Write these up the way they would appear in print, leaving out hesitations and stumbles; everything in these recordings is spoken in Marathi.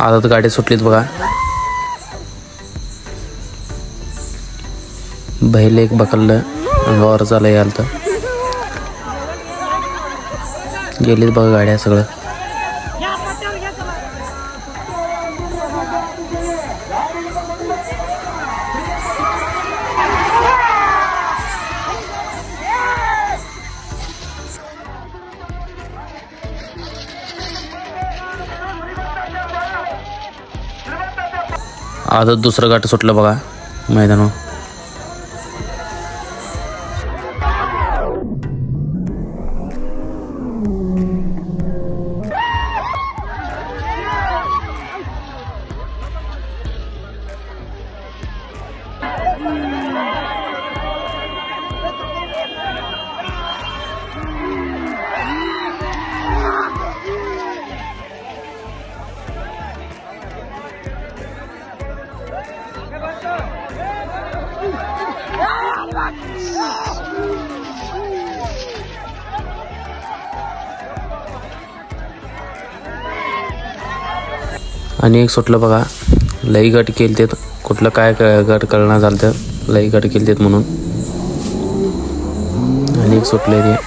आता गाडी सुटलीत बघा. बैल एक बकललं अंगावर चाललं याल तर गेलीत बघा गाड्या सगळं. आता दुसरं गाठ सुटलं बघा मैदानावर. आणि एक सुटलं बघा. लई गट केलतेत, कुठलं काय गट कळणार झालं तर लई गट केलतेत म्हणून. आणि एक सुटले ते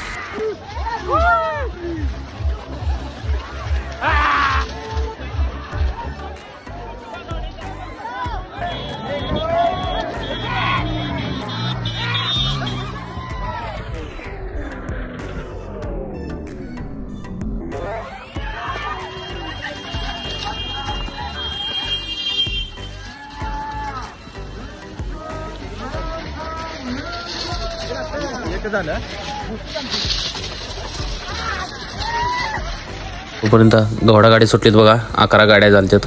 तोपर्यंत घोडा गाडी सुटलीत बघा. 11 गाड्या झालत्यात.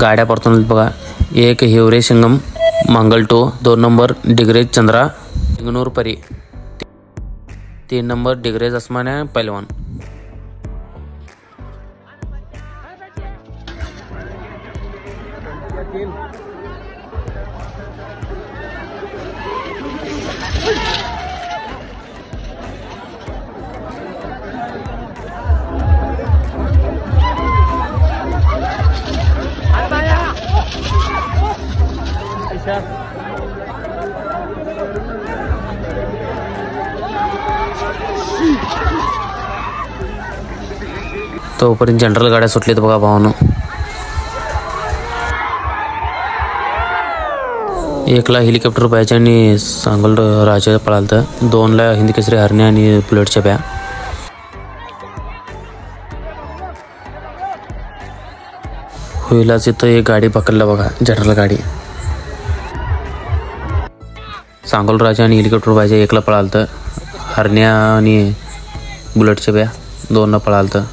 गाड्या परतून बघा. 1 हिवरे शिंगम मंगल टू, 2 नंबर डिग्रेज चंद्रा इंगनूर परी, 3 नंबर डिग्रेज अस्मान्या पहलवान. तोपर्यंत जनरल गाड्या सुटलीत बघा भावानं. 1ला हेलिकॉप्टर पाहिजे आणि सांगोल राजा पळालतं. 2ला हिंदी केसरी हरण्या आणि बुलेटच्या प्या. होईलाच इथं एक गाडी पकडलं बघा, जनरल गाडी. सांगोल राजा आणि हेलिकॉप्टर पाहिजे 1ला पळालतं. हरण्या आणि बुलेटच्या प्या 2ला पळालतं.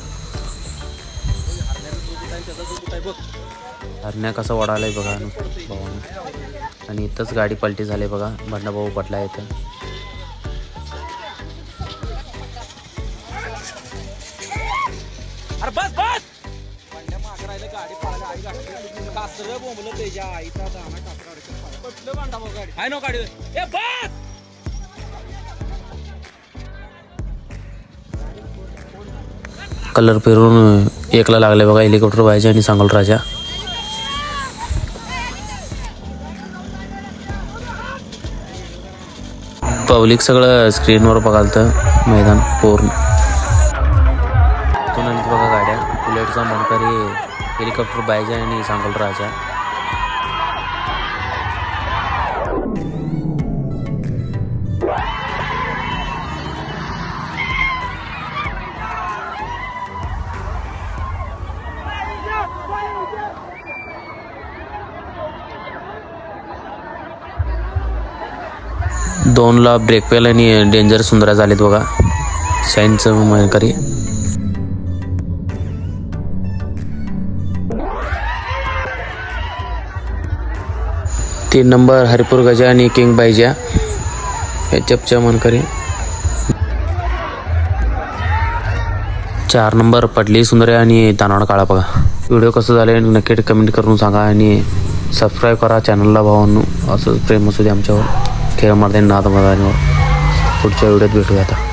हरण्या कसं वडालाय बघा भावानं. आणि इथंच गाडी पलटी झाली बघा. भाऊ पटला इथं. कलर फिरून 1ला लागले बघा हेलिकॉप्टर पाहिजे आणि सांगोल राजा. पब्लिक सगळं स्क्रीनवर बघालतं मैदान पूर्ण. तिथून आणि बघा गाड्या. बुलेटचा मनकरी हेलिकॉप्टर पाहिजे आणि सांगोल राजा. दोनला ब्रेक पेल आणि डेंजर सुंदरा झालेत बघा. शाईनचं मनकरी. तीन नंबर हरिपूर गजा आणि किंग बायजा एचएफच्या मनकरी. 4 नंबर पडली सुंदरे आणि तानावड काळा बघा. व्हिडिओ कसं झाले नक्की कमेंट करून सांगा आणि सबस्क्राईब करा चॅनलला भावांनो. असं प्रेम असू दे आमच्यावर. खेळ मैदानी नाद मैदानीवर पुढच्या व्हिडिओत भेटूया आता.